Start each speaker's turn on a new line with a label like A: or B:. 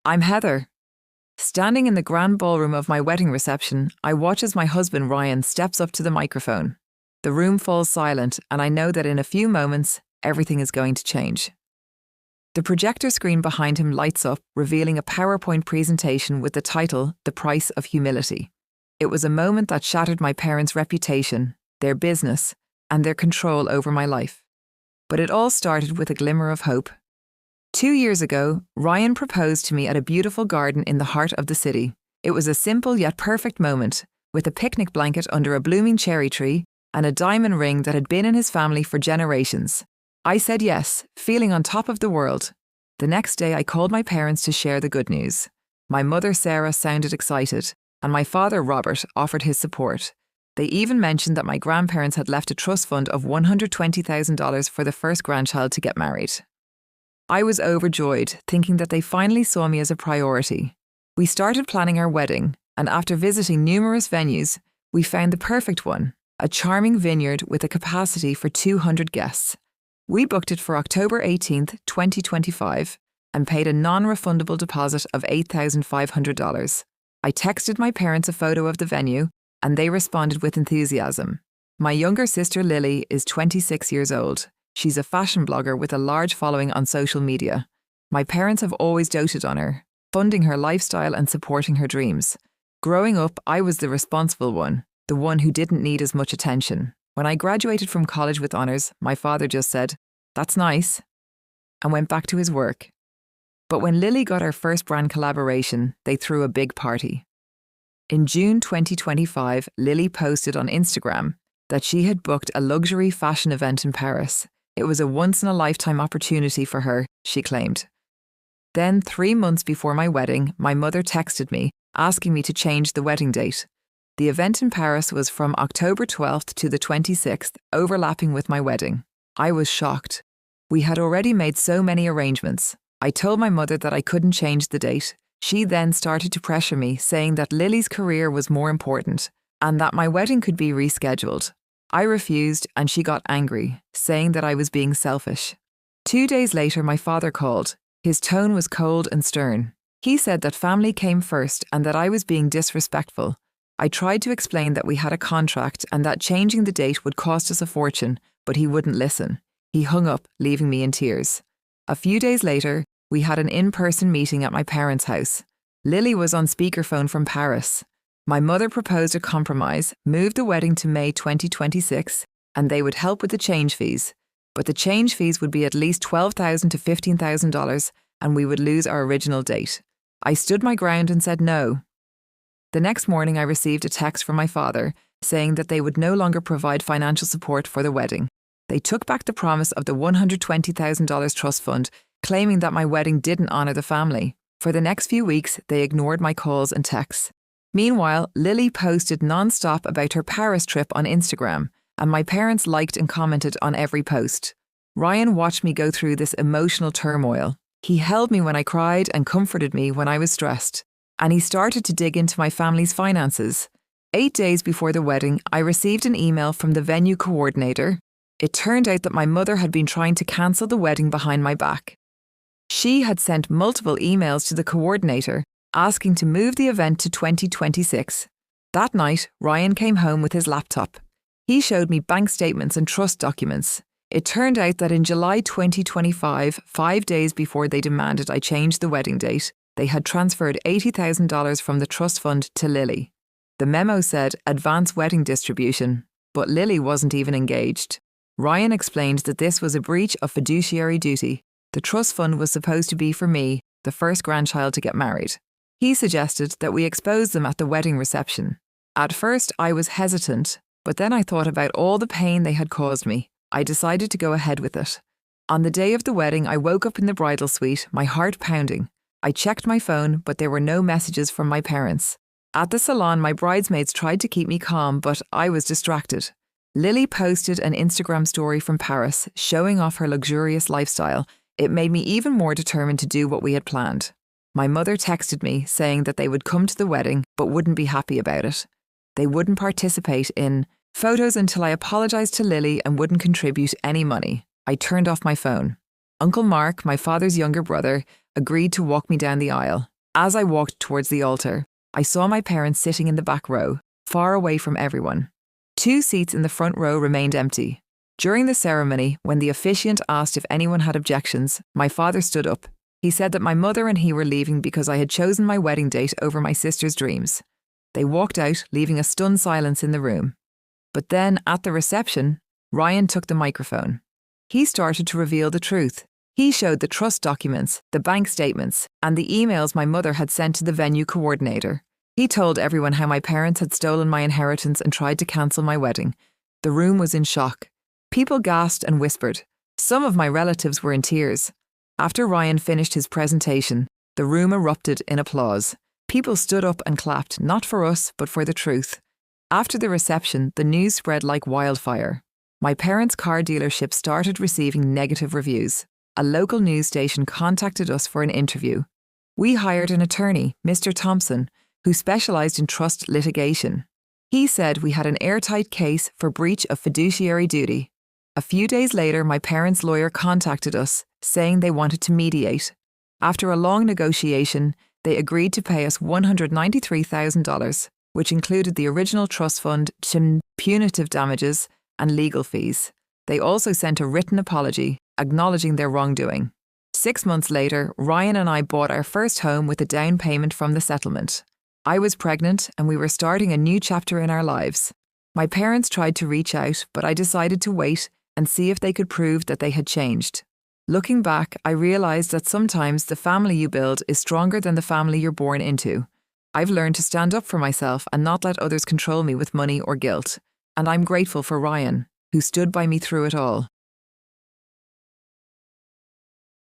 A: I'm Heather. Standing in the grand ballroom of my wedding reception, I watch as my husband Ryan steps up to the microphone. The room falls silent, and I know that in a few moments, everything is going to change. The projector screen behind him lights up, revealing a PowerPoint presentation with the title, The Price of Humility. It was a moment that shattered my parents' reputation, their business, and their control over my life. But it all started with a glimmer of hope. 2 years ago, Ryan proposed to me at a beautiful garden in the heart of the city. It was a simple yet perfect moment, with a picnic blanket under a blooming cherry tree and a diamond ring that had been in his family for generations. I said yes, feeling on top of the world. The next day, I called my parents to share the good news. My mother, Sarah, sounded excited, and my father, Robert, offered his support. They even mentioned that my grandparents had left a trust fund of $120,000 for the first grandchild to get married. I was overjoyed, thinking that they finally saw me as a priority. We started planning our wedding, and after visiting numerous venues, we found the perfect one, a charming vineyard with a capacity for 200 guests. We booked it for October 18th, 2025, and paid a non-refundable deposit of $8,500. I texted my parents a photo of the venue, and they responded with enthusiasm. My younger sister Lily is 26 years old. She's a fashion blogger with a large following on social media. My parents have always doted on her, funding her lifestyle and supporting her dreams. Growing up, I was the responsible one, the one who didn't need as much attention. When I graduated from college with honours, my father just said, "That's nice," and went back to his work. But when Lily got her first brand collaboration, they threw a big party. In June 2025, Lily posted on Instagram that she had booked a luxury fashion event in Paris. It was a once-in-a-lifetime opportunity for her, she claimed. Then, 3 months before my wedding, my mother texted me, asking me to change the wedding date. The event in Paris was from October 12th to the 26th, overlapping with my wedding. I was shocked. We had already made so many arrangements. I told my mother that I couldn't change the date. She then started to pressure me, saying that Lily's career was more important, and that my wedding could be rescheduled. I refused, and she got angry, saying that I was being selfish. 2 days later, my father called. His tone was cold and stern. He said that family came first and that I was being disrespectful. I tried to explain that we had a contract and that changing the date would cost us a fortune, but he wouldn't listen. He hung up, leaving me in tears. A few days later, we had an in-person meeting at my parents' house. Lily was on speakerphone from Paris. My mother proposed a compromise, moved the wedding to May 2026, and they would help with the change fees. But the change fees would be at least $12,000 to $15,000, and we would lose our original date. I stood my ground and said no. The next morning, I received a text from my father saying that they would no longer provide financial support for the wedding. They took back the promise of the $120,000 trust fund, claiming that my wedding didn't honour the family. For the next few weeks, they ignored my calls and texts. Meanwhile, Lily posted non-stop about her Paris trip on Instagram, and my parents liked and commented on every post. Ryan watched me go through this emotional turmoil. He held me when I cried and comforted me when I was stressed. And he started to dig into my family's finances. 8 days before the wedding, I received an email from the venue coordinator. It turned out that my mother had been trying to cancel the wedding behind my back. She had sent multiple emails to the coordinator, asking to move the event to 2026. That night, Ryan came home with his laptop. He showed me bank statements and trust documents. It turned out that in July 2025, 5 days before they demanded I change the wedding date, they had transferred $80,000 from the trust fund to Lily. The memo said advance wedding distribution, but Lily wasn't even engaged. Ryan explained that this was a breach of fiduciary duty. The trust fund was supposed to be for me, the first grandchild to get married. He suggested that we expose them at the wedding reception. At first, I was hesitant, but then I thought about all the pain they had caused me. I decided to go ahead with it. On the day of the wedding, I woke up in the bridal suite, my heart pounding. I checked my phone, but there were no messages from my parents. At the salon, my bridesmaids tried to keep me calm, but I was distracted. Lily posted an Instagram story from Paris, showing off her luxurious lifestyle. It made me even more determined to do what we had planned. My mother texted me saying that they would come to the wedding but wouldn't be happy about it. They wouldn't participate in photos until I apologised to Lily and wouldn't contribute any money. I turned off my phone. Uncle Mark, my father's younger brother, agreed to walk me down the aisle. As I walked towards the altar, I saw my parents sitting in the back row, far away from everyone. 2 seats in the front row remained empty. During the ceremony, when the officiant asked if anyone had objections, my father stood up. He said that my mother and he were leaving because I had chosen my wedding date over my sister's dreams. They walked out, leaving a stunned silence in the room. But then, at the reception, Ryan took the microphone. He started to reveal the truth. He showed the trust documents, the bank statements, and the emails my mother had sent to the venue coordinator. He told everyone how my parents had stolen my inheritance and tried to cancel my wedding. The room was in shock. People gasped and whispered. Some of my relatives were in tears. After Ryan finished his presentation, the room erupted in applause. People stood up and clapped, not for us, but for the truth. After the reception, the news spread like wildfire. My parents' car dealership started receiving negative reviews. A local news station contacted us for an interview. We hired an attorney, Mr. Thompson, who specialised in trust litigation. He said we had an airtight case for breach of fiduciary duty. A few days later, my parents' lawyer contacted us, saying they wanted to mediate. After a long negotiation, they agreed to pay us $193,000, which included the original trust fund, punitive damages, and legal fees. They also sent a written apology, acknowledging their wrongdoing. 6 months later, Ryan and I bought our first home with a down payment from the settlement. I was pregnant and we were starting a new chapter in our lives. My parents tried to reach out, but I decided to wait and see if they could prove that they had changed. Looking back, I realised that sometimes the family you build is stronger than the family you're born into. I've learned to stand up for myself and not let others control me with money or guilt. And I'm grateful for Ryan, who stood by me through it all.